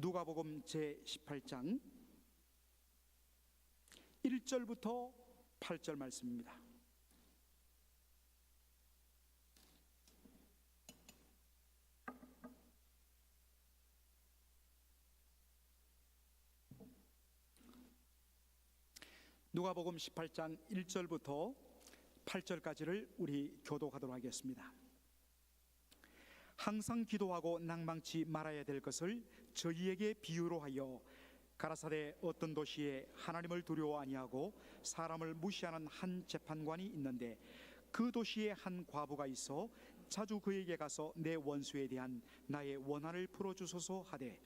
누가복음 제18장 1절부터 8절 말씀입니다. 누가복음 18장 1절부터 8절까지를 우리 교독하도록 하겠습니다. 항상 기도하고 낭망치 말아야 될 것을 저희에게 비유로 하여 가라사대 어떤 도시에 하나님을 두려워 아니하고 사람을 무시하는 한 재판관이 있는데 그 도시에 한 과부가 있어 자주 그에게 가서 내 원수에 대한 나의 원한을 풀어주소서 하되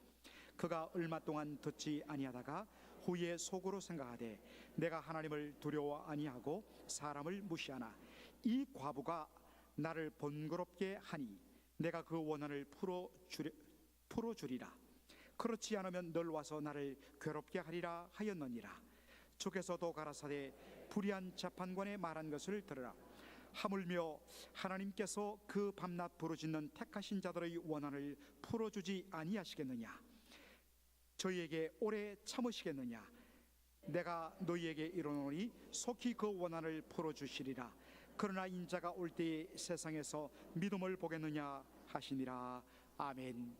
그가 얼마 동안 듣지 아니하다가 후에 속으로 생각하되 내가 하나님을 두려워 아니하고 사람을 무시하나 이 과부가 나를 번거롭게 하니 내가 그 원한을 풀어주리라. 그렇지 않으면 널 와서 나를 괴롭게 하리라 하였느니라. 주께서도 가라사대 불의한 재판관의 말한 것을 들으라. 하물며 하나님께서 그 밤낮 부르짖는 택하신 자들의 원한을 풀어주지 아니하시겠느냐? 저희에게 오래 참으시겠느냐? 내가 너희에게 이르노니 속히 그 원한을 풀어주시리라. 그러나 인자가 올 때에 세상에서 믿음을 보겠느냐 하시니라. 아멘.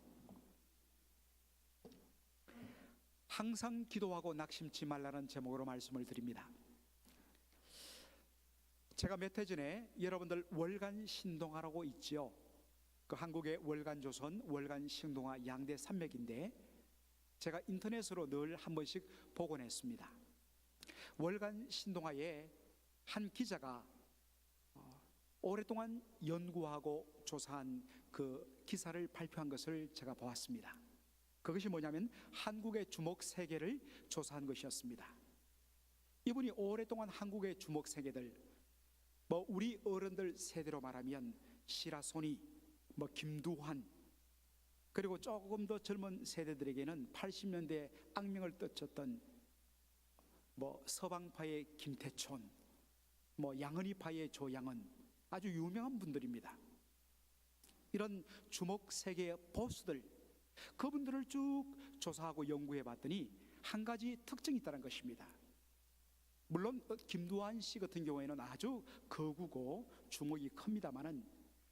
항상 기도하고 낙심치 말라는 제목으로 말씀을 드립니다. 제가 몇 해 전에 여러분들 월간 신동아라고 있지요. 그 한국의 월간조선, 월간 신동아 양대 산맥인데 제가 인터넷으로 늘 한 번씩 보곤 했습니다. 월간 신동아에 한 기자가 오랫동안 연구하고 조사한 그 기사를 발표한 것을 제가 보았습니다. 그것이 뭐냐면 한국의 주목 세계를 조사한 것이었습니다. 이분이 오랫동안 한국의 주목 세계들, 우리 어른들 세대로 말하면 시라소니, 김두환, 그리고 조금 더 젊은 세대들에게는 80년대 악명을 떨쳤던 서방파의 김태촌, 양은이파의 조양은 아주 유명한 분들입니다. 이런 주목 세계의 보스들, 그분들을 쭉 조사하고 연구해 봤더니 한 가지 특징이 있다는 것입니다. 물론 김두한 씨 같은 경우에는 아주 거구고 주목이 큽니다만은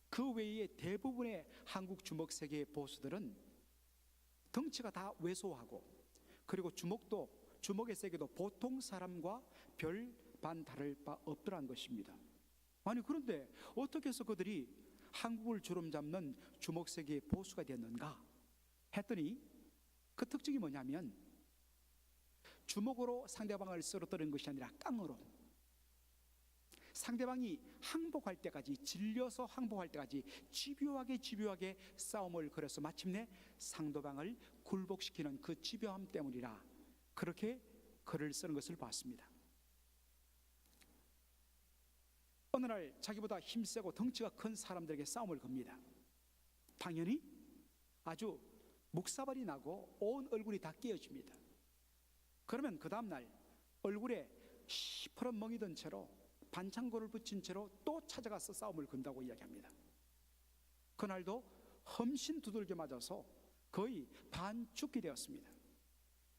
그 외에 대부분의 한국 주목 세계의 보스들은 덩치가 다 왜소하고 그리고 주목의 세계도 보통 사람과 별 반 다를 바 없더란 것입니다. 아니 그런데 어떻게 해서 그들이 한국을 주름잡는 주목 세계의 보수가 됐는가 했더니 그 특징이 뭐냐면 주먹으로 상대방을 쓰러뜨리는 것이 아니라 깡으로 상대방이 항복할 때까지, 질려서 항복할 때까지 집요하게 싸움을 걸어서 마침내 상대방을 굴복시키는 그 집요함 때문이라 그렇게 글을 쓰는 것을 봤습니다. 어느 날 자기보다 힘세고 덩치가 큰 사람들에게 싸움을 겁니다. 당연히 아주 묵사발이 나고 온 얼굴이 다 깨어집니다. 그러면 그 다음날 얼굴에 시퍼런 멍이 든 채로 반창고를 붙인 채로 또 찾아가서 싸움을 건다고 이야기합니다. 그날도 험신 두들겨 맞아서 거의 반 죽게 되었습니다.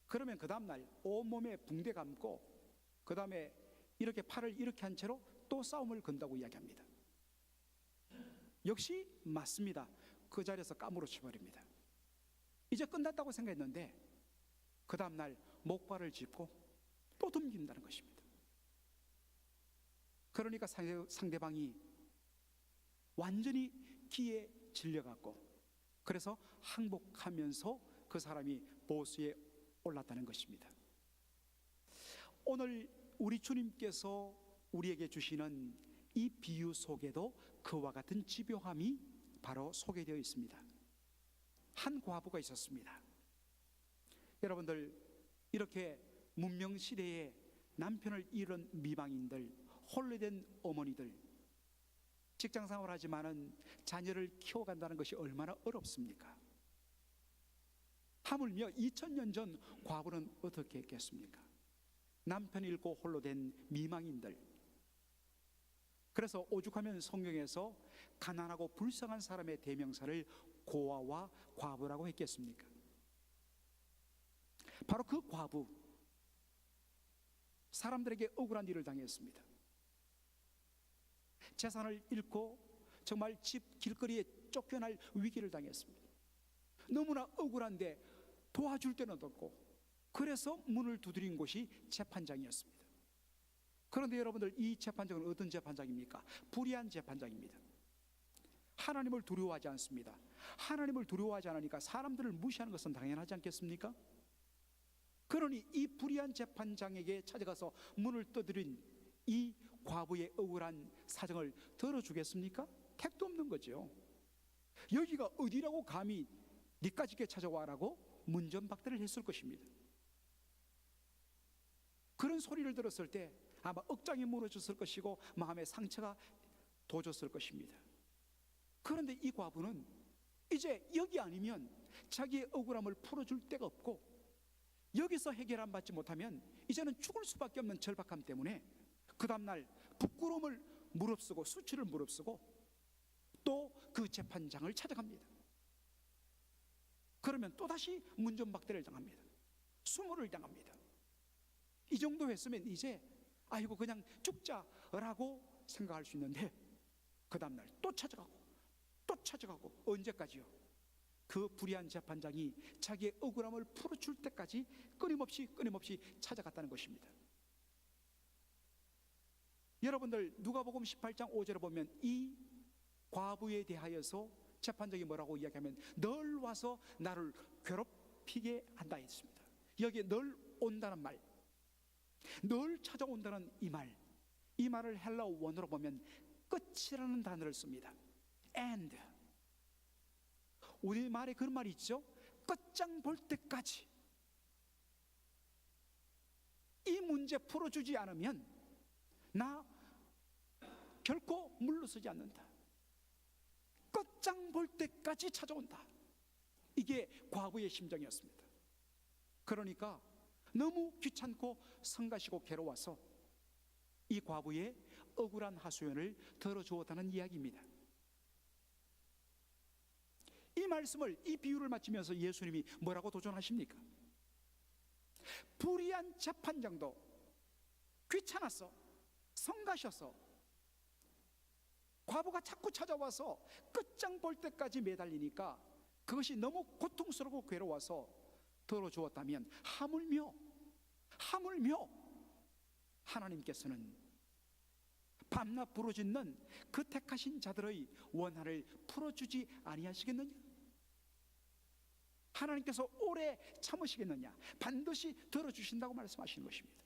그러면 그 다음날 온몸에 붕대 감고 그 다음에 이렇게 팔을 이렇게 한 채로 또 싸움을 건다고 이야기합니다. 역시 맞습니다. 그 자리에서 까무러쳐 버립니다. 이제 끝났다고 생각했는데 그 다음날 목발을 짚고 또 덤긴다는 것입니다. 그러니까 상대방이 완전히 기에 질려갖고 그래서 항복하면서 그 사람이 보수에 올랐다는 것입니다. 오늘 우리 주님께서 우리에게 주시는 이 비유 속에도 그와 같은 집요함이 바로 소개되어 있습니다. 한 과부가 있었습니다. 여러분들 이렇게 문명시대에 남편을 잃은 미방인들, 홀로 된 어머니들, 직장생활을 하지만은 자녀를 키워간다는 것이 얼마나 어렵습니까? 하물며 2000년 전 과부는 어떻게 했겠습니까? 남편 잃고 홀로 된 미망인들. 그래서 오죽하면 성경에서 가난하고 불쌍한 사람의 대명사를 고아와 과부라고 했겠습니까? 바로 그 과부, 사람들에게 억울한 일을 당했습니다. 재산을 잃고 정말 집 길거리에 쫓겨날 위기를 당했습니다. 너무나 억울한데 도와줄 데는 없고, 그래서 문을 두드린 곳이 재판장이었습니다. 그런데 여러분들, 이 재판장은 어떤 재판장입니까? 불의한 재판장입니다. 하나님을 두려워하지 않습니다. 하나님을 두려워하지 않으니까 사람들을 무시하는 것은 당연하지 않겠습니까? 그러니 이 불의한 재판장에게 찾아가서 문을 두드린 이 과부의 억울한 사정을 들어주겠습니까? 택도 없는 거죠. 여기가 어디라고 감히 니까지게 찾아와라고 문전박대를 했을 것입니다. 그런 소리를 들었을 때 아마 억장이 무너졌을 것이고 마음의 상처가 돋았을 것입니다. 그런데 이 과부는 이제 여기 아니면 자기의 억울함을 풀어줄 데가 없고, 여기서 해결 안 받지 못하면 이제는 죽을 수밖에 없는 절박함 때문에 그 다음날 부끄러움을 무릅쓰고 수치를 무릅쓰고 또 그 재판장을 찾아갑니다. 그러면 또다시 문전박대를 당합니다. 수모를 당합니다. 이 정도 했으면 이제 아이고 그냥 죽자라고 생각할 수 있는데, 그 다음날 또 찾아가고 또 찾아가고, 언제까지요? 그 불의한 재판장이 자기의 억울함을 풀어줄 때까지 끊임없이 찾아갔다는 것입니다. 여러분들, 누가복음 18장 5절에 보면 이 과부에 대하여서 재판장이 뭐라고 이야기하면 널 와서 나를 괴롭히게 한다 했습니다. 여기에 널 온다는 말, 널 찾아온다는 이 말을 헬라어 원어로 보면 끝이라는 단어를 씁니다. end. 우리말에 그런 말이 있죠. 끝장 볼 때까지. 이 문제 풀어주지 않으면 나 결코 물러서지 않는다. 끝장 볼 때까지 찾아온다. 이게 과부의 심정이었습니다. 그러니까 너무 귀찮고 성가시고 괴로워서 이 과부의 억울한 하소연을 들어주었다는 이야기입니다. 이 말씀을, 이 비유를 마치면서 예수님이 뭐라고 도전하십니까? 불의한 재판장도 귀찮아서 성가셔서 과부가 자꾸 찾아와서 끝장 볼 때까지 매달리니까 그것이 너무 고통스럽고 괴로워서 들어주었다면 하물며 하나님께서는 밤낮 부르짖는 그 택하신 자들의 원한을 풀어주지 아니하시겠느냐? 하나님께서 오래 참으시겠느냐? 반드시 들어주신다고 말씀하시는 것입니다.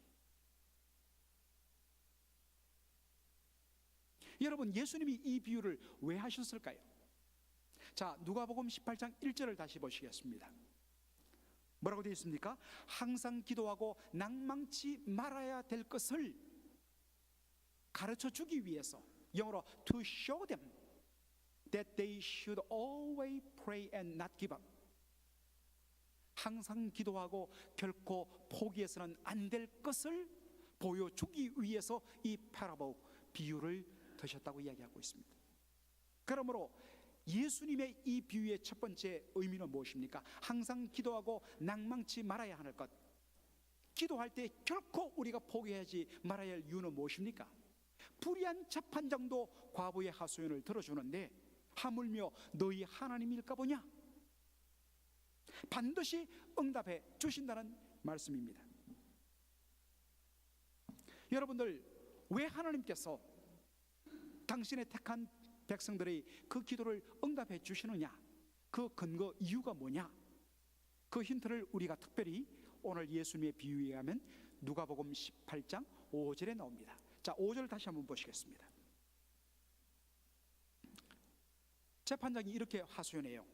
여러분, 예수님이 이 비유를 왜 하셨을까요? 자, 누가복음 18장 1절을 다시 보시겠습니다. 뭐라고 되어 있습니까? 항상 기도하고 낭망치 말아야 될 것을 가르쳐 주기 위해서, 영어로 to show them that they should always pray and not give up. 항상 기도하고 결코 포기해서는 안 될 것을 보여주기 위해서 이 파라보 비유를 드셨다고 이야기하고 있습니다. 그러므로 예수님의 이 비유의 첫 번째 의미는 무엇입니까? 항상 기도하고 낭망치 말아야 하는 것. 기도할 때 결코 우리가 포기하지 말아야 할 이유는 무엇입니까? 불의한 재판장도 과부의 하소연을 들어주는데 하물며 너희 하나님일까 보냐? 반드시 응답해 주신다는 말씀입니다. 여러분들, 왜 하나님께서 당신의 택한 백성들의 그 기도를 응답해 주시느냐? 그 근거, 이유가 뭐냐? 그 힌트를 우리가 특별히 오늘 예수님의 비유에 의하면 누가복음 18장 5절에 나옵니다. 자, 5절 다시 한번 보시겠습니다. 재판장이 이렇게 하소연해요.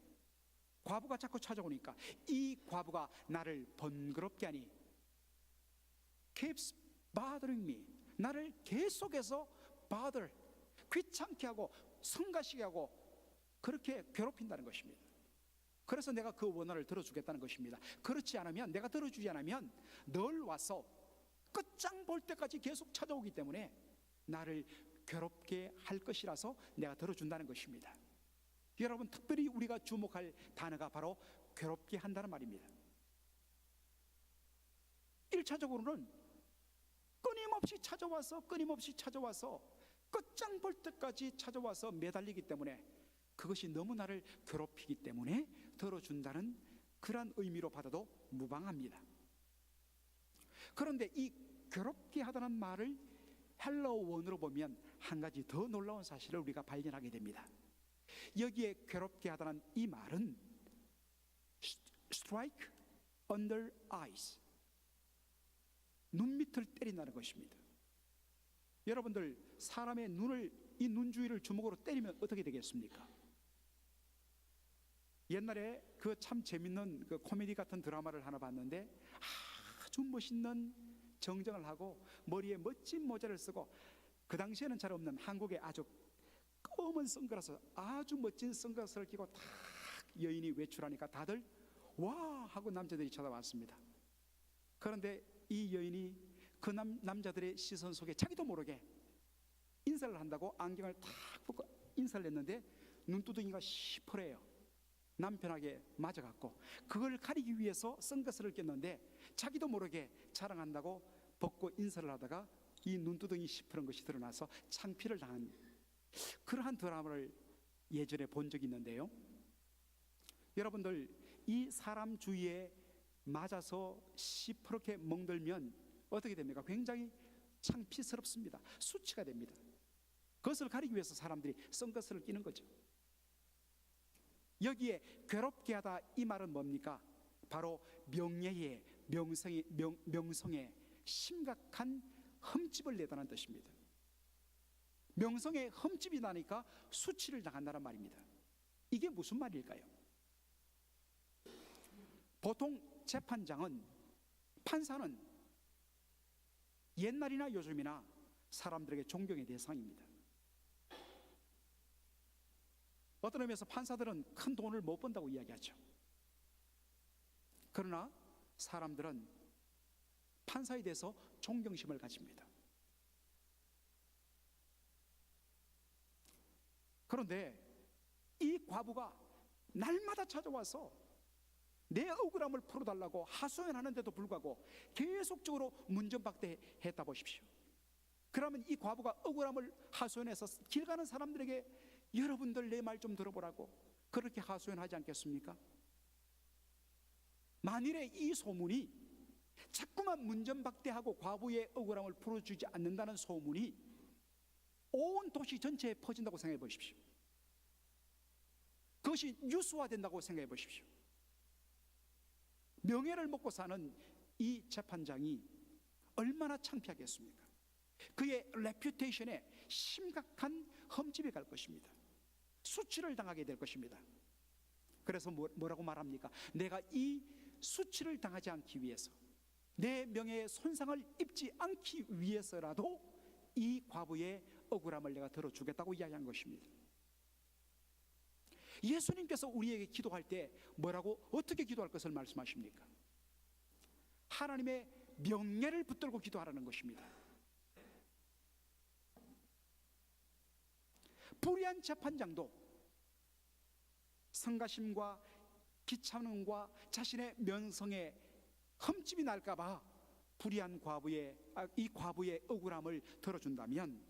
과부가 자꾸 찾아오니까 이 과부가 나를 번거롭게 하니, keeps bothering me, 나를 계속해서 bother, 귀찮게 하고 성가시게 하고 그렇게 괴롭힌다는 것입니다. 그래서 내가 그 원한을 들어주겠다는 것입니다. 그렇지 않으면, 내가 들어주지 않으면 널 와서 끝장 볼 때까지 계속 찾아오기 때문에 나를 괴롭게 할 것이라서 내가 들어준다는 것입니다. 여러분, 특별히 우리가 주목할 단어가 바로 괴롭게 한다는 말입니다. 1차적으로는 끊임없이 찾아와서 끝장 볼 때까지 찾아와서 매달리기 때문에, 그것이 너무 나를 괴롭히기 때문에 들어준다는 그런 의미로 받아도 무방합니다. 그런데 이 괴롭게 하다는 말을 헬라어 원어로 보면 한 가지 더 놀라운 사실을 우리가 발견하게 됩니다. 여기에 괴롭게 하다는 이 말은 strike under eyes, 눈 밑을 때린다는 것입니다. 여러분들, 사람의 눈을, 이 눈 주위를 주먹으로 때리면 어떻게 되겠습니까? 옛날에 그 참 재밌는 그 코미디 같은 드라마를 하나 봤는데, 아주 멋있는 정정을 하고 머리에 멋진 모자를 쓰고, 그 당시에는 잘 없는 한국의 아주 검은 선글라스, 아주 멋진 선글라스를 끼고 딱 여인이 외출하니까 다들 와 하고 남자들이 쳐다봤습니다. 그런데 이 여인이 그 남자들의 시선 속에 자기도 모르게 인사를 한다고 안경을 탁 벗고 인사를 했는데 눈두덩이가 시퍼래요. 남편에게 맞아갖고 그걸 가리기 위해서 선글라스를 꼈는데 자기도 모르게 자랑한다고 벗고 인사를 하다가 이 눈두덩이 시퍼런 것이 드러나서 창피를 당한 그러한 드라마를 예전에 본 적이 있는데요. 여러분들, 이 사람 주위에 맞아서 시퍼렇게 멍들면 어떻게 됩니까? 굉장히 창피스럽습니다. 수치가 됩니다. 그것을 가리기 위해서 사람들이 선글라스를 끼는 거죠. 여기에 괴롭게 하다 이 말은 뭡니까? 바로 명예의, 명성의 심각한 흠집을 내다는 뜻입니다. 명성에 흠집이 나니까 수치를 당한다는 말입니다. 이게 무슨 말일까요? 보통 재판장은, 판사는 옛날이나 요즘이나 사람들에게 존경의 대상입니다. 어떤 의미에서 판사들은 큰 돈을 못 번다고 이야기하죠. 그러나 사람들은 판사에 대해서 존경심을 가집니다. 그런데 이 과부가 날마다 찾아와서 내 억울함을 풀어달라고 하소연하는데도 불구하고 계속적으로 문전박대했다 보십시오. 그러면 이 과부가 억울함을 하소연해서 길 가는 사람들에게 여러분들 내 말 좀 들어보라고 그렇게 하소연하지 않겠습니까? 만일에 이 소문이 자꾸만 문전박대하고 과부의 억울함을 풀어주지 않는다는 소문이 온 도시 전체에 퍼진다고 생각해 보십시오. 그것이 뉴스화된다고 생각해 보십시오. 명예를 먹고 사는 이 재판장이 얼마나 창피하겠습니까? 그의 레퓨테이션에 심각한 흠집이 갈 것입니다. 수치를 당하게 될 것입니다. 그래서 뭐라고 말합니까? 내가 이 수치를 당하지 않기 위해서, 내 명예에 손상을 입지 않기 위해서라도 이 과부의 억울함을 내가 들어주겠다고 이야기한 것입니다. 예수님께서 우리에게 기도할 때 뭐라고, 어떻게 기도할 것을 말씀하십니까? 하나님의 명예를 붙들고 기도하라는 것입니다. 불의한 재판장도 성가심과 귀찮음과 자신의 명성에 흠집이 날까봐 불의한 이 과부의 억울함을 들어준다면,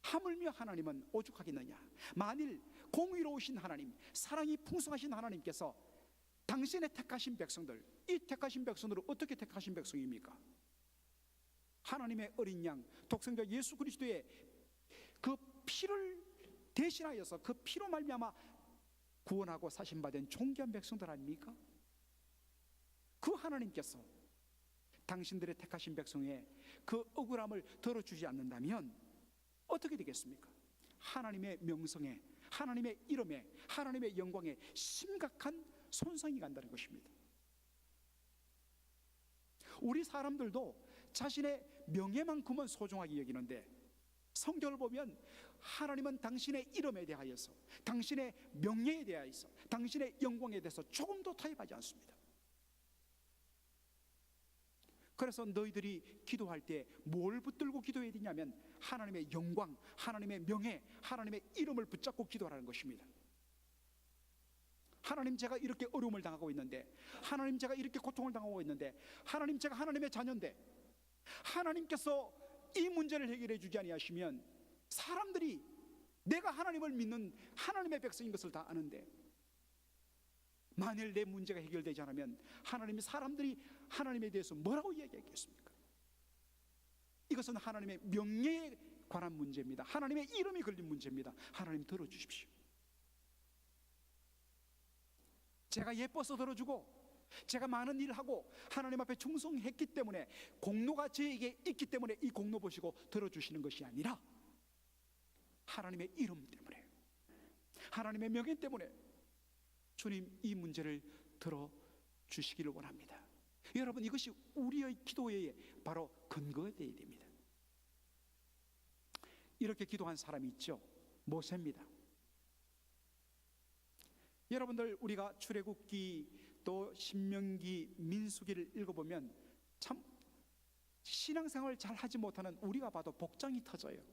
하물며 하나님은 오죽하겠느냐. 만일 공의로우신 하나님, 사랑이 풍성하신 하나님께서 당신의 택하신 백성들, 이 택하신 백성들을 어떻게 택하신 백성입니까? 하나님의 어린 양, 독생자 예수 그리스도의 그 피를 대신하여서 그 피로 말미암아 구원하고 사신받은 존귀한 백성들 아닙니까? 그 하나님께서 당신들의 택하신 백성의 그 억울함을 들어주지 않는다면 어떻게 되겠습니까? 하나님의 명성에, 하나님의 이름에, 하나님의 영광에 심각한 손상이 간다는 것입니다. 우리 사람들도 자신의 명예만큼은 소중하게 여기는데, 성경을 보면 하나님은 당신의 이름에 대하여서, 당신의 명예에 대하여서, 당신의 영광에 대해서 조금도 타협하지 않습니다. 그래서 너희들이 기도할 때 뭘 붙들고 기도해야 되냐면 하나님의 영광, 하나님의 명예, 하나님의 이름을 붙잡고 기도하라는 것입니다. 하나님, 제가 이렇게 어려움을 당하고 있는데, 하나님, 제가 이렇게 고통을 당하고 있는데, 하나님, 제가 하나님의 자녀인데, 하나님께서 이 문제를 해결해 주지 아니하시면 사람들이 내가 하나님을 믿는 하나님의 백성인 것을 다 아는데, 만일 내 문제가 해결되지 않으면 하나님이, 사람들이 하나님에 대해서 뭐라고 이야기하겠습니까? 이것은 하나님의 명예에 관한 문제입니다. 하나님의 이름이 걸린 문제입니다. 하나님, 들어주십시오. 제가 예뻐서 들어주고, 제가 많은 일을 하고 하나님 앞에 충성했기 때문에, 공로가 저에게 있기 때문에 이 공로 보시고 들어주시는 것이 아니라 하나님의 이름 때문에, 하나님의 명예 때문에 주님, 이 문제를 들어주시기를 원합니다. 여러분, 이것이 우리의 기도의 바로 근거가 되어야 됩니다. 이렇게 기도한 사람이 있죠. 모세입니다. 여러분들, 우리가 출애굽기, 또 신명기, 민수기를 읽어보면 참 신앙생활을 잘 하지 못하는 우리가 봐도 복장이 터져요.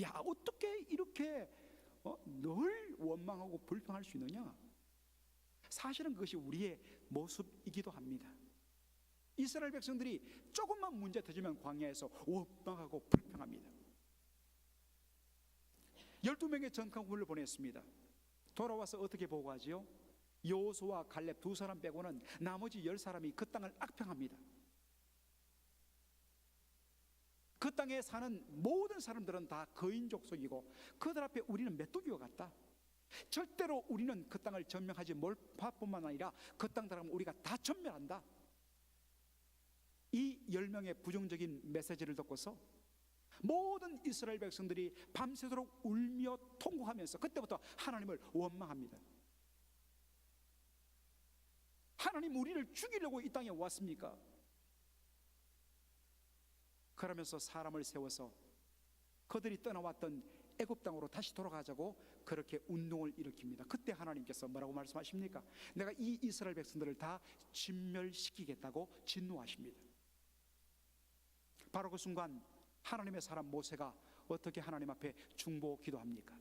야, 어떻게 이렇게 늘 원망하고 불평할 수 있느냐? 사실은 그것이 우리의 모습이기도 합니다. 이스라엘 백성들이 조금만 문제 터지면 광야에서 원망하고 불평합니다. 12명의 전강군을 보냈습니다. 돌아와서 어떻게 보고하지요? 여호수아와 갈렙 두 사람 빼고는 나머지 10사람이 그 땅을 악평합니다. 그 땅에 사는 모든 사람들은 다 거인 족속이고 그들 앞에 우리는 메뚜기와 같다. 절대로 우리는 그 땅을 점령하지 못할 뿐만 아니라 그 땅 들어가면 우리가 다 전멸한다. 이 10명의 부정적인 메시지를 듣고서 모든 이스라엘 백성들이 밤새도록 울며 통곡하면서 그때부터 하나님을 원망합니다. 하나님, 우리를 죽이려고 이 땅에 왔습니까? 그러면서 사람을 세워서 그들이 떠나왔던 애굽 땅으로 다시 돌아가자고 그렇게 운동을 일으킵니다. 그때 하나님께서 뭐라고 말씀하십니까? 내가 이 이스라엘 백성들을 다 진멸시키겠다고 진노하십니다. 바로 그 순간 하나님의 사람 모세가 어떻게 하나님 앞에 중보 기도합니까?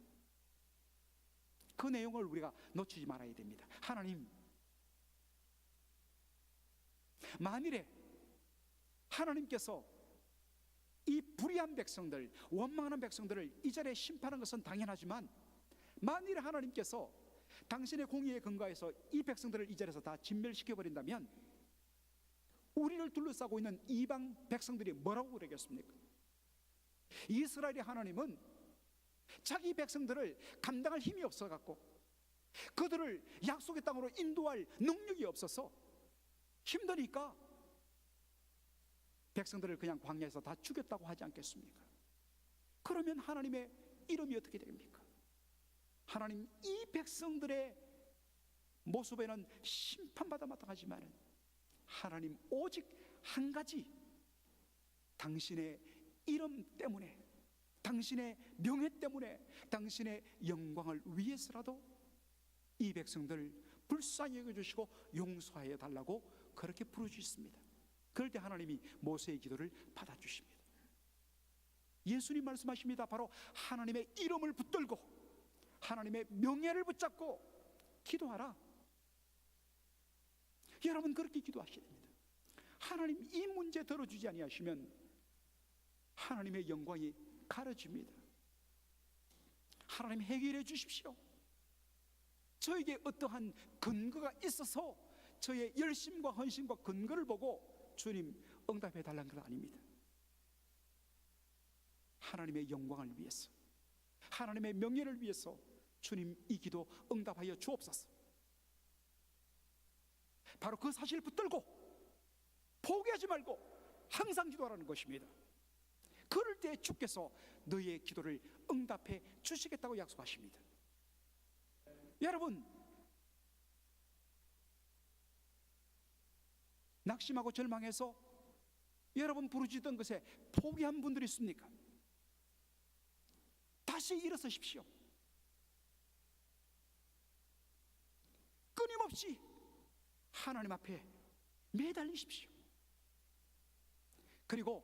그 내용을 우리가 놓치지 말아야 됩니다. 하나님, 만일에 하나님께서 이 불의한 백성들, 원망하는 백성들을 이 자리에 심판하는 것은 당연하지만, 만일 하나님께서 당신의 공의에 근거해서 이 백성들을 이 자리에서 다 진멸시켜버린다면 우리를 둘러싸고 있는 이방 백성들이 뭐라고 그러겠습니까? 이스라엘의 하나님은 자기 백성들을 감당할 힘이 없어갖고 그들을 약속의 땅으로 인도할 능력이 없어서 힘드니까 백성들을 그냥 광야에서 다 죽였다고 하지 않겠습니까? 그러면 하나님의 이름이 어떻게 됩니까? 하나님, 이 백성들의 모습에는 심판받아 마땅하지만 하나님, 오직 한 가지, 당신의 이름 때문에, 당신의 명예 때문에, 당신의 영광을 위해서라도 이 백성들 불쌍히 여겨주시고 용서하여 달라고 그렇게 부르짖습니다. 그럴 때 하나님이 모세의 기도를 받아주십니다. 예수님 말씀하십니다. 바로 하나님의 이름을 붙들고 하나님의 명예를 붙잡고 기도하라. 여러분, 그렇게 기도하셔야 됩니다. 하나님, 이 문제 들어주지 아니하시면 하나님의 영광이 가려집니다. 하나님, 해결해 주십시오. 저에게 어떠한 근거가 있어서 저의 열심과 헌신과 근거를 보고 주님 응답해 달라는 것 아닙니다. 하나님의 영광을 위해서, 하나님의 명예를 위해서 주님, 이 기도 응답하여 주옵소서. 바로 그 사실을 붙들고 포기하지 말고 항상 기도하라는 것입니다. 그럴 때 주께서 너희의 기도를 응답해 주시겠다고 약속하십니다. 여러분, 낙심하고 절망해서 여러분 부르짖던 것에 포기한 분들이 있습니까? 다시 일어서십시오. 끊임없이 하나님 앞에 매달리십시오. 그리고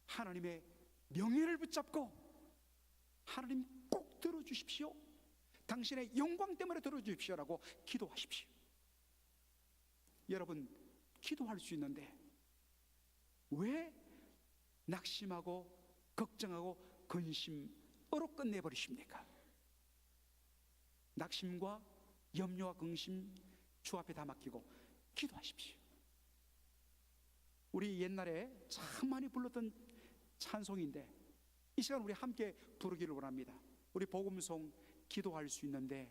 하나님의 명예를 붙잡고 하나님 꼭 들어주십시오. 당신의 영광 때문에 들어주십시오라고 기도하십시오. 여러분, 기도할 수 있는데 왜 낙심하고 걱정하고 근심으로 끝내버리십니까? 낙심과 염려와 근심 주 앞에 다 맡기고 기도하십시오. 우리 옛날에 참 많이 불렀던 찬송인데 이 시간 우리 함께 부르기를 원합니다. 우리 복음송 기도할 수 있는데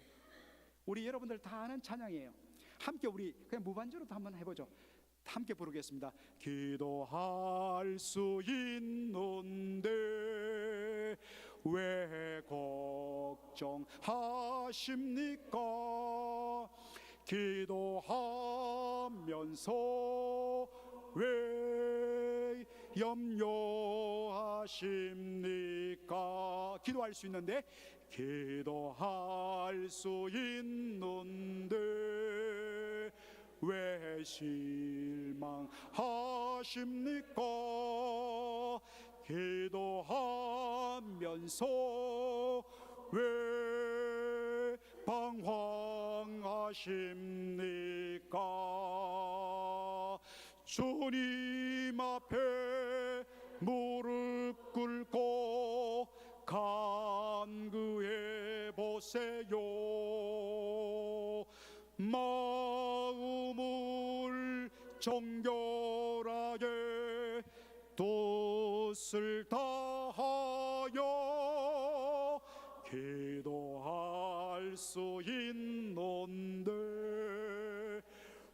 우리 여러분들 다 아는 찬양이에요. 함께 우리 그냥 무반주로도 한번 해보죠. 함께 부르겠습니다. 기도할 수 있는데 왜 걱정하십니까? 기도하면서 왜 염려하십니까? 기도할 수 있는데 기도할 수 있는데 왜 실망하십니까? 기도하면서 왜 방황하십니까? 주님 앞에 무릎 꿇고 간구해 보세요. 마음을 정결하게 뜻을 다하여 기도할 수 있는데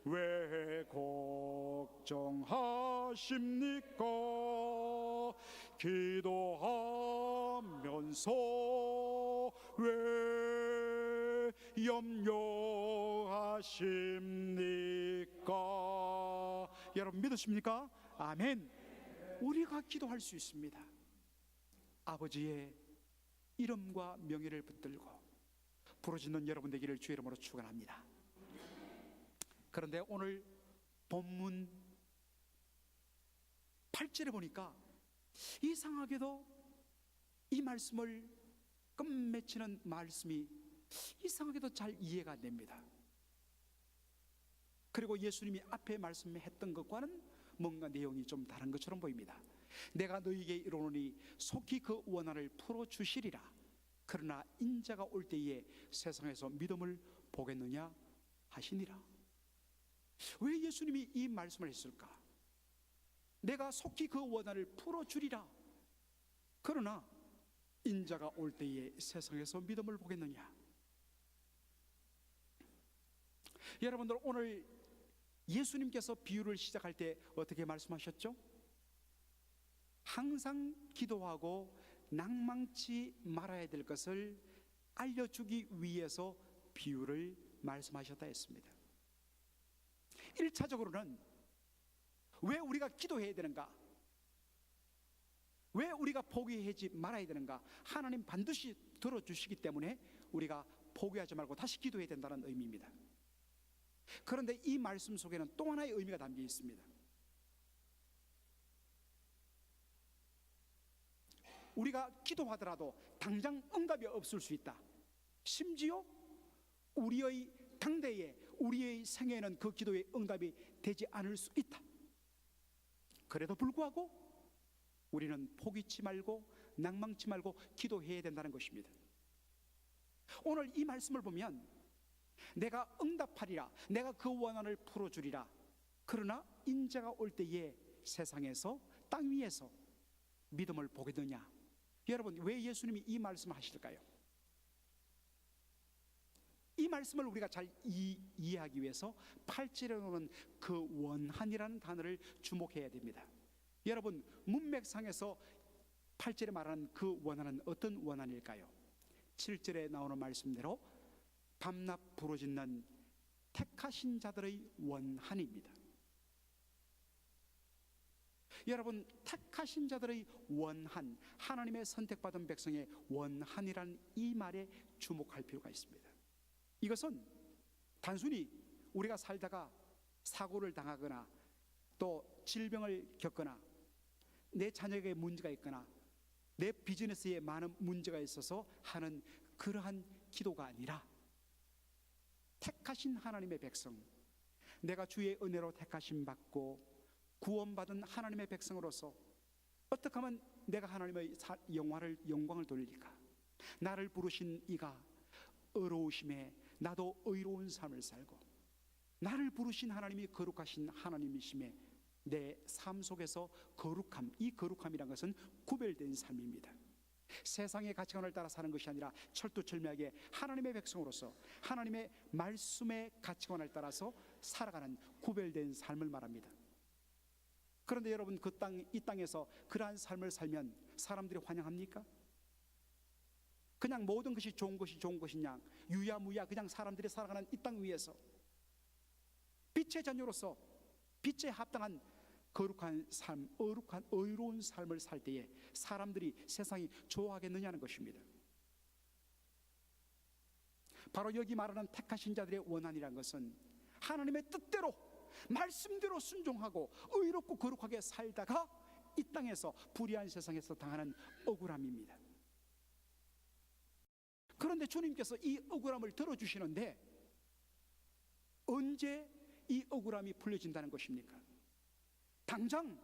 왜 걱정하십니까? 기도하면서 왜 염려하십니까? 여러분 믿으십니까? 아멘. 우리가 기도할 수 있습니다. 아버지의 이름과 명예를 붙들고 부르짖는 여러분 되기를 주의 이름으로 축원합니다. 그런데 오늘 본문 8절에 보니까 이상하게도 이 말씀을 끝맺히는 말씀이 이상하게도 잘 이해가 안 됩니다. 그리고 예수님이 앞에 말씀했던 것과는 뭔가 내용이 좀 다른 것처럼 보입니다. 내가 너희에게 이르노니 속히 그 원한을 풀어주시리라. 그러나 인자가 올 때에 세상에서 믿음을 보겠느냐 하시니라. 왜 예수님이 이 말씀을 했을까? 내가 속히 그 원한을 풀어주리라. 그러나 인자가 올 때에 세상에서 믿음을 보겠느냐. 여러분들 오늘 예수님께서 비유를 시작할 때 어떻게 말씀하셨죠? 항상 기도하고 낭망치 말아야 될 것을 알려주기 위해서 비유를 말씀하셨다 했습니다. 1차적으로는 왜 우리가 기도해야 되는가? 왜 우리가 포기하지 말아야 되는가? 하나님 반드시 들어주시기 때문에 우리가 포기하지 말고 다시 기도해야 된다는 의미입니다. 그런데 이 말씀 속에는 또 하나의 의미가 담겨 있습니다. 우리가 기도하더라도 당장 응답이 없을 수 있다. 심지어 우리의 당대에 우리의 생애에는 그 기도의 응답이 되지 않을 수 있다. 그래도 불구하고 우리는 포기치 말고 낭망치 말고 기도해야 된다는 것입니다. 오늘 이 말씀을 보면 내가 응답하리라, 내가 그 원한을 풀어주리라. 그러나 인자가 올 때에 세상에서 땅 위에서 믿음을 보겠느냐. 여러분 왜 예수님이 이 말씀을 하실까요? 이 말씀을 우리가 잘 이해하기 위해서 8절에 나오는 그 원한이라는 단어를 주목해야 됩니다. 여러분 문맥상에서 8절에 말하는 그 원한은 어떤 원한일까요? 7절에 나오는 말씀대로 밤낮 부르짖는 택하신 자들의 원한입니다. 여러분 택하신 자들의 원한, 하나님의 선택받은 백성의 원한이라는 이 말에 주목할 필요가 있습니다. 이것은 단순히 우리가 살다가 사고를 당하거나 또 질병을 겪거나 내 자녀에게 문제가 있거나 내 비즈니스에 많은 문제가 있어서 하는 그러한 기도가 아니라 택하신 하나님의 백성, 내가 주의 은혜로 택하심 받고 구원받은 하나님의 백성으로서 어떻게 하면 내가 하나님의 영광을 돌릴까? 나를 부르신 이가 의로우심에 나도 의로운 삶을 살고, 나를 부르신 하나님이 거룩하신 하나님이심에 내 삶 속에서 거룩함, 이 거룩함이란 것은 구별된 삶입니다. 세상의 가치관을 따라 사는 것이 아니라 철두철미하게 하나님의 백성으로서 하나님의 말씀의 가치관을 따라서 살아가는 구별된 삶을 말합니다. 그런데 여러분, 이 땅에서 그러한 삶을 살면 사람들이 환영합니까? 그냥 모든 것이 좋은 것이냐 유야무야 그냥 사람들이 살아가는 이 땅 위에서 빛의 자녀로서 빛에 합당한 거룩한 삶, 의로운 삶을 살 때에 사람들이, 세상이 좋아하겠느냐는 것입니다. 바로 여기 말하는 택하신 자들의 원한이란 것은 하나님의 뜻대로 말씀대로 순종하고 의롭고 거룩하게 살다가 이 땅에서 불의한 세상에서 당하는 억울함입니다. 그런데 주님께서 이 억울함을 들어주시는데 언제 이 억울함이 풀려진다는 것입니까? 당장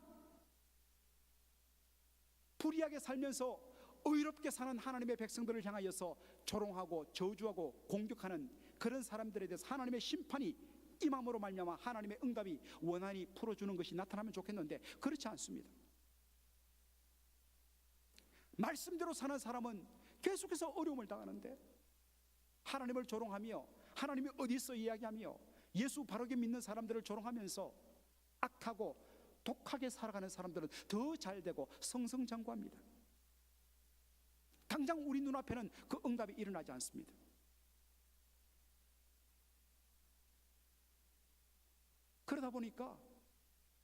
불의하게 살면서 의롭게 사는 하나님의 백성들을 향하여서 조롱하고 저주하고 공격하는 그런 사람들에 대해서 하나님의 심판이 임함으로 말미암아 하나님의 응답이 원한이 풀어주는 것이 나타나면 좋겠는데 그렇지 않습니다. 말씀대로 사는 사람은 계속해서 어려움을 당하는데, 하나님을 조롱하며 하나님이 어디 있어 이야기하며 예수 바르게 믿는 사람들을 조롱하면서 악하고 독하게 살아가는 사람들은 더 잘되고 승승장구합니다. 당장 우리 눈앞에는 그 응답이 일어나지 않습니다. 그러다 보니까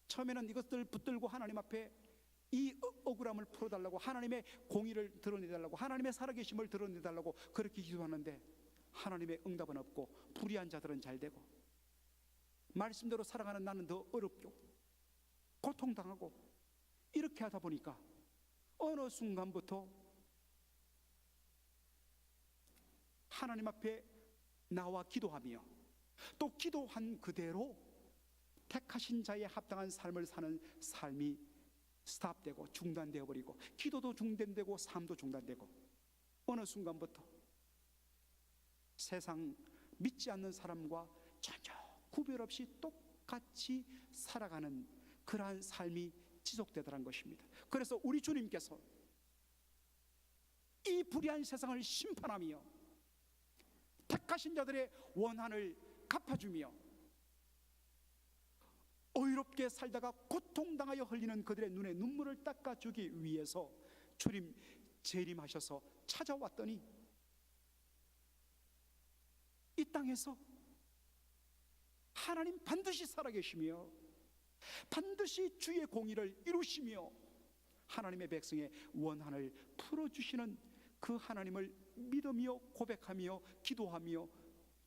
처음에는 이것들 붙들고 하나님 앞에 이 억울함을 풀어달라고, 하나님의 공의를 드러내달라고, 하나님의 살아계심을 드러내달라고 그렇게 기도하는데 하나님의 응답은 없고 불의한 자들은 잘되고 말씀대로 살아가는 나는 더 어렵고 고통당하고, 이렇게 하다 보니까 어느 순간부터 하나님 앞에 나와 기도하며 또 기도한 그대로 택하신 자의 합당한 삶을 사는 삶이 스탑되고 중단되어 버리고, 기도도 중단되고 삶도 중단되고, 어느 순간부터 세상 믿지 않는 사람과 전혀 구별 없이 똑같이 살아가는 그러한 삶이 지속되더란 것입니다. 그래서 우리 주님께서 이 불의한 세상을 심판하며 택하신 자들의 원한을 갚아주며 의롭게 살다가 고통당하여 흘리는 그들의 눈에 눈물을 닦아주기 위해서 주님 재림하셔서 찾아왔더니 이 땅에서 하나님 반드시 살아계시며 반드시 주의 공의를 이루시며 하나님의 백성의 원한을 풀어주시는 그 하나님을 믿으며 고백하며 기도하며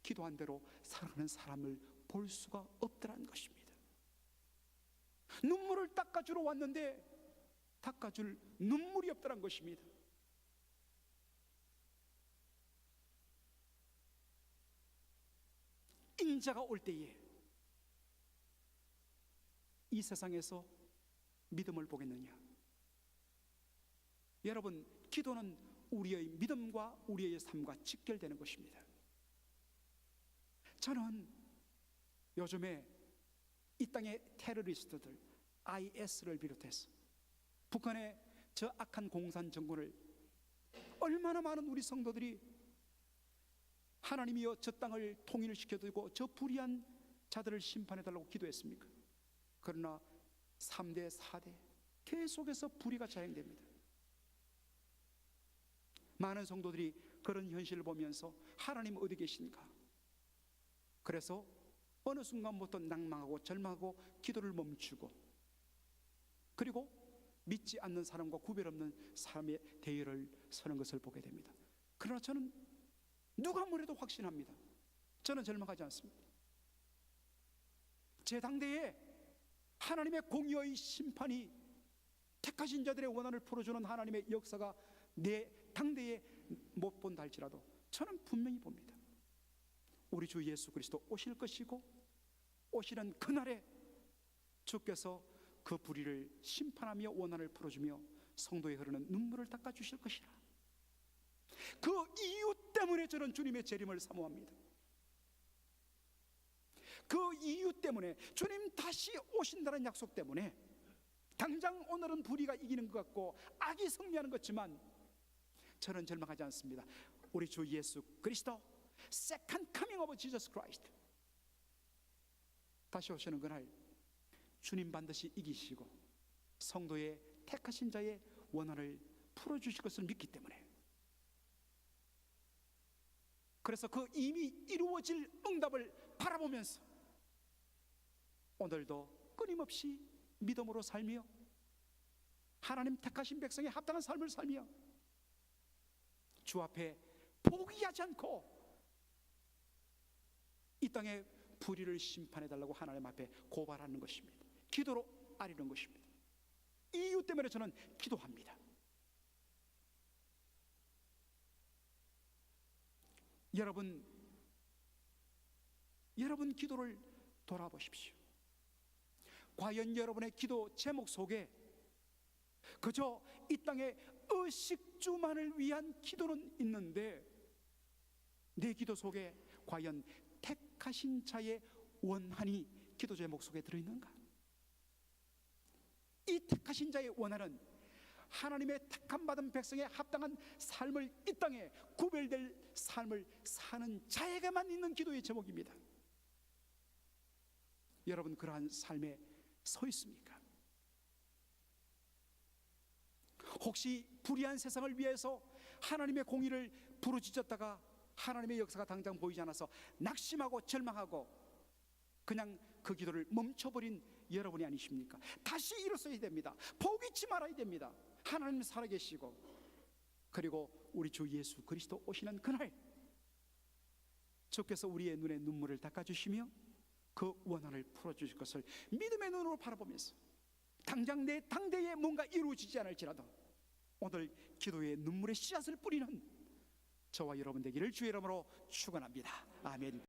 기도한 대로 살아가는 사람을 볼 수가 없더라는 것입니다. 눈물을 닦아주러 왔는데 닦아줄 눈물이 없더란 것입니다. 인자가 올 때에 이 세상에서 믿음을 보겠느냐? 여러분, 기도는 우리의 믿음과 우리의 삶과 직결되는 것입니다. 저는 요즘에 이 땅의 테러리스트들, IS를 비롯해서 북한의 저 악한 공산 정권을 얼마나 많은 우리 성도들이 하나님이여 저 땅을 통일시켜두고 저 불의한 자들을 심판해달라고 기도했습니까? 그러나 3대 4대 계속해서 불의가 자행됩니다. 많은 성도들이 그런 현실을 보면서 하나님 어디 계신가? 그래서 어느 순간부터 낭망하고 절망하고 기도를 멈추고, 그리고 믿지 않는 사람과 구별 없는 사람의 대열을 서는 것을 보게 됩니다. 그러나 저는 누가 뭐래도 확신합니다. 저는 절망하지 않습니다. 제 당대에 하나님의 공의의 심판이, 택하신 자들의 원한을 풀어주는 하나님의 역사가 내 당대에 못 본다 할지라도 저는 분명히 봅니다. 우리 주 예수 그리스도 오실 것이고, 오시는 그날에 주께서 그 불의를 심판하며 원한을 풀어주며 성도에 흐르는 눈물을 닦아주실 것이라. 그 이유 때문에 저는 주님의 재림을 사모합니다. 그 이유 때문에, 주님 다시 오신다는 약속 때문에, 당장 오늘은 불의가 이기는 것 같고 악이 승리하는 것 같지만 저는 절망하지 않습니다. 우리 주 예수 그리스도, Second Coming of Jesus Christ, 다시 오시는 그날 주님 반드시 이기시고 성도의 택하신 자의 원한을 풀어주실 것을 믿기 때문에, 그래서 그 이미 이루어질 응답을 바라보면서 오늘도 끊임없이 믿음으로 살며 하나님 택하신 백성의 합당한 삶을 살며 주 앞에 포기하지 않고 이 땅의 불의를 심판해달라고 하나님 앞에 고발하는 것입니다. 기도로 아뢰는 것입니다. 이 이유 때문에 저는 기도합니다. 여러분 기도를 돌아보십시오. 과연 여러분의 기도 제목 속에 그저 이 땅의 의식주만을 위한 기도는 있는데, 내 기도 속에 과연 택하신 자의 원한이 기도 제목 속에 들어있는가? 이 택하신 자의 원한은 하나님의 택함받은 백성의 합당한 삶을, 이 땅에 구별될 삶을 사는 자에게만 있는 기도의 제목입니다. 여러분 그러한 삶에 서 있습니까? 혹시 불의한 세상을 위해서 하나님의 공의를 부르짖었다가 하나님의 역사가 당장 보이지 않아서 낙심하고 절망하고 그냥 그 기도를 멈춰버린 여러분이 아니십니까? 다시 일어서야 됩니다. 포기치 말아야 됩니다. 하나님 살아계시고, 그리고 우리 주 예수 그리스도 오시는 그날 주께서 우리의 눈에 눈물을 닦아주시며 그 원한을 풀어주실 것을 믿음의 눈으로 바라보면서, 당장 내 당대에 뭔가 이루어지지 않을지라도 오늘 기도의 눈물의 씨앗을 뿌리는 저와 여러분 되기를 주의 이름으로 축원합니다. 아멘.